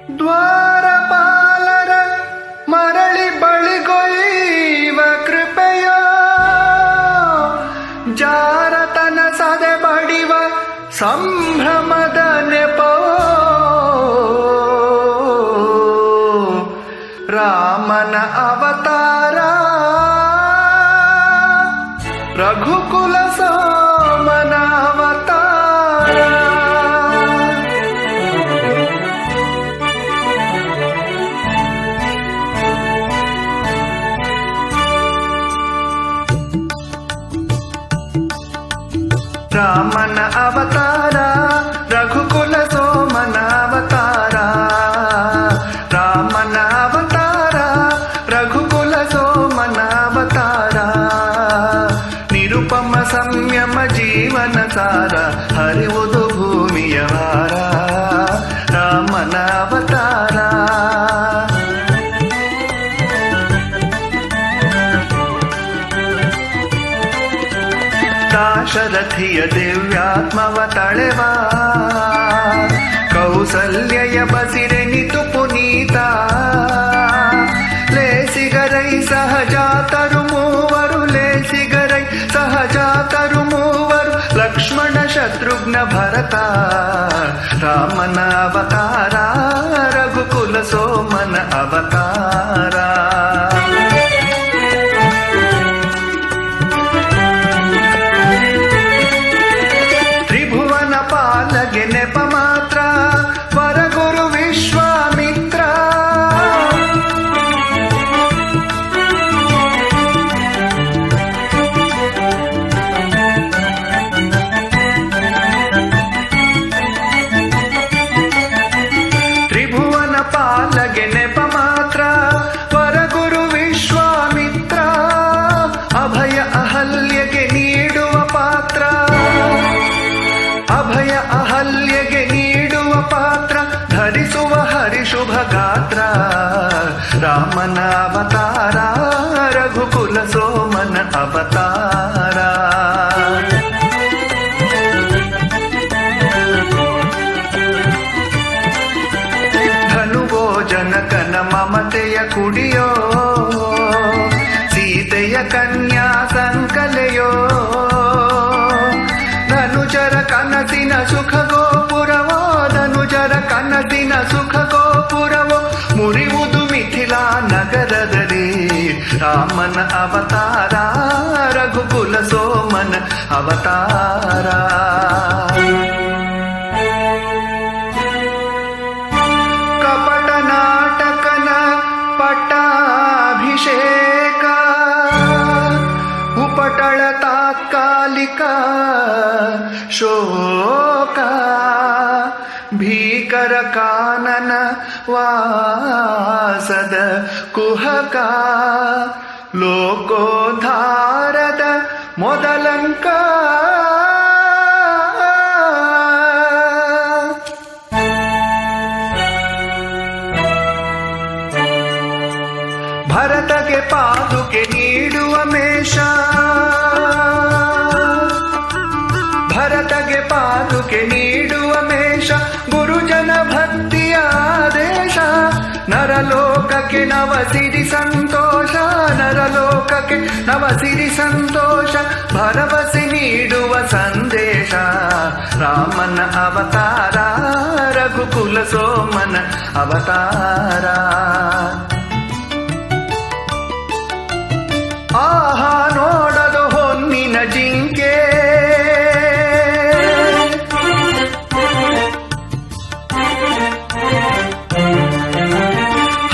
ದ್ವಾರಪಾಲರ ಮರಳಿ ಬಳಿಗೊಯ್ಯುವ ಕೃಪೆಯೋ, ಜಾರತನ ಸದೆ ಬಡಿವ ಸಂಭ್ರಮದ ನೆಪವೋ, ರಾಮನ ಅವತಾರ ರಘುಕುಲ ಸೋಮನ ಅವತಾರ. ರಾಮನ ಅವತಾರ ರಘುಕುಲ ಸೋಮನ ಅವತಾರ, ರಾಮನ ಅವತಾರ ರಘುಕುಲ ಸೋಮನ ಅವತಾರ. ನಿರುಪಮ ಸಂಯಮ ಜೀವನ ಸಾರ, ಹರಿವುದು ಭೂಮಿಯ ಭಾರ, ರಾಮನ ಅವತಾರ. ದಾಶರಥಿಯ ದಿವ್ಯಾತ್ಮವ ತಳೆವ, ಕೌಸಲ್ಯಯ ಬಸಿರೆನಿತು ಪುನೀತ. ಲೇಸಿಗರೈ ಸಹಜಾತರು ಮೂವರು, ಲೇಸಿಗರೈ ಸಹಜಾತರು ಮೂವರು, ಲಕ್ಷ್ಮಣ ಶತ್ರುಘ್ನ ಭರತ. ರಾಮನ ಅವತಾರ ರಘುಕುಲ ಸೋಮನ ಅವತಾರ. ಪಾಲಗೆ ನೆಪ ಮಾತ್ರ ವರಗುರು ವಿಶ್ವಾಮಿತ್ರ. ತ್ರಿಭುವನ ಪಾಲಗೆ ನೆಪ ಮಾತ್ರ ವರಗುರು ವಿಶ್ವಾಮಿತ್ರ. ಅಭಯ ಅಹಲ್ಯಗೆ ನೀಡುವ ಪಾತ್ರ, ಅಭಯ ಅಹಲ್ಯಗೆ ನೀಡುವ ಪಾತ್ರ, ಧರಿಸುವ ಹರಿಶುಭ ಗಾತ್ರ. ರಾಮನ ಅವತಾರ ರಘುಕುಲ ಸೋಮನ ಅವತಾರ. ಧನುವೋ ಜನಕನ ಮಮತೆಯ ಕುಡಿಯೋ, ಸೀತೆಯ ಕನ್ಯಾ ಸಂಕಲೆಯೋ. ಧನುಜರ ಕನಸಿನ ಸುಖ ಗೋಪುರವೋ, ಧನುಜರ ಕನಸಿನ ಸುಖ ಗೋಪುರವೋ, ಮುರಿಯುವುದು ಮಿಥಿಲಾ ನಗರದಲ್ಲಿ. ರಾಮನ ಅವತಾರ ರಘುಕುಲ ಸೋಮನ ಅವತಾರ. ಕಪಟ ನಾಟಕನ ಪಟ್ಟಾಭಿಷೇಕ, ಉಪಟಳ ತಾತ್ಕಾಲಿಕ ಶೋಕ. ಭೀಕರ ಕಾನನ ವಾಸದ ಕುಹಕ, ಲೋಕೋದ್ಧಾರದ ಮೊದಲಂಕ. ಭರತಗೆ ಪಾದುಕೆ ನೀಡುವ ಮೇಷ, ಭರತಗೆ ಪಾದುಕೆ ನೀಡುವ ಮೇಷ. ಗುರುಜನ ಭಕ್ತಿಯ ಆದೇಶ, ನರಲೋಕಕ್ಕೆ ನವ ಸಿರಿ ಸಂತೋಷ, ನರಲೋಕಕ್ಕೆ ನವ ಸಿರಿ ಸಂತೋಷ. ಭರವಸೆ ನೀಡುವ ಸಂದೇಶ, ರಾಮನ ಅವತಾರ ರಘುಕುಲ ಸೋಮನ ಅವತಾರ. ಆಹಾ ನೋಡದು ಹೊನ್ನಿನ ಜಿಂಕೆ,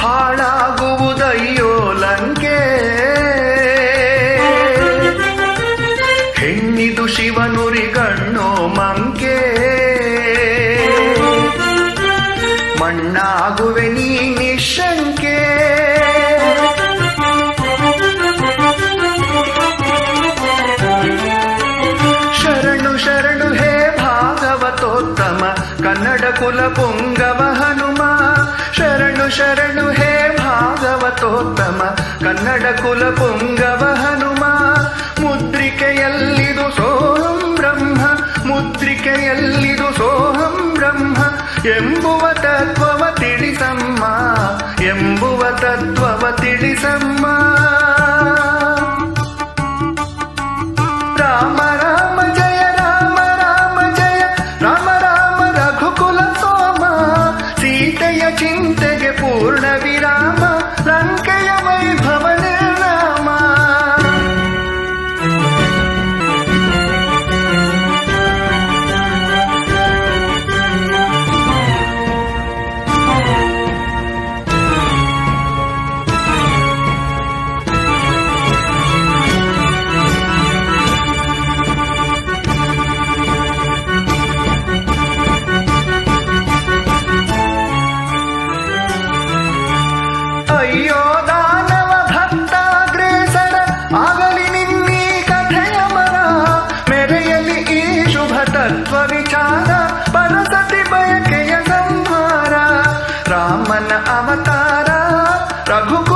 ಹಾಳಾಗುವುದಯ್ಯೋ ಲಂಕೆ. ಹೆಣ್ಣಿದು ಶಿವನುರಿಗಣ್ಣೋ ಮಂಕೆ, ಮಣ್ಣಾಗುವೆ ನೀ ನಿಶಂಕೆ. ಶರಣು ಶರಣು ಹೇ ಭಾಗವತೋತ್ತಮ, ಕನ್ನಡ ಕುಲ ಪುಂಗವ ಹನುಮ. ಶರಣು ಶರಣು ಹೇ ಭಾಗವತೋತ್ತಮ, ಕನ್ನಡ ಕುಲ ಪುಂಗವ ಹನುಮ. ಮುದ್ರಿಕೆಯಲ್ಲಿದು ಸೋಹಂ ಬ್ರಹ್ಮ, ಮುದ್ರಿಕೆಯಲ್ಲಿದು ಸೋಹಂ ಬ್ರಹ್ಮ. ಎಂಬುವ ತತ್ವವ ತಿಳಿಸಮ್ಮ, ಎಂಬುವ ತತ್ವವ ತಿಳಿಸಮ್ಮ. ರಾಮ ರಾಮ ಜಯ ರಾಮ ರಾಮ ಜಯ ರಾಮ ರಾಮ ರಘುಕುಲ ಸೋಮ. ಸೀತೆಯ ಚಿಂತೆಗೆ ಪೂರ್ಣ ವಿರಾಮ, ಲಂಕೆಯ ವೈಭವ ನಿರ್ನಾಮ. ಅಯ್ಯೋ ದಾನವ ಭಕ್ತಾಗ್ರೇಸರ, ಆಗಲಿ ನಿನ್ನೀ ಕಥೆಯ ಮರ. ಮೆರೆಯಲಿ ಈ ಶುಭ ತತ್ವ ವಿಚಾರ, ಪರಸತಿ ಬಯಕೆಯ ಸಂಹಾರ. ರಾಮನ ಅವತಾರ ರಘುಕುಲ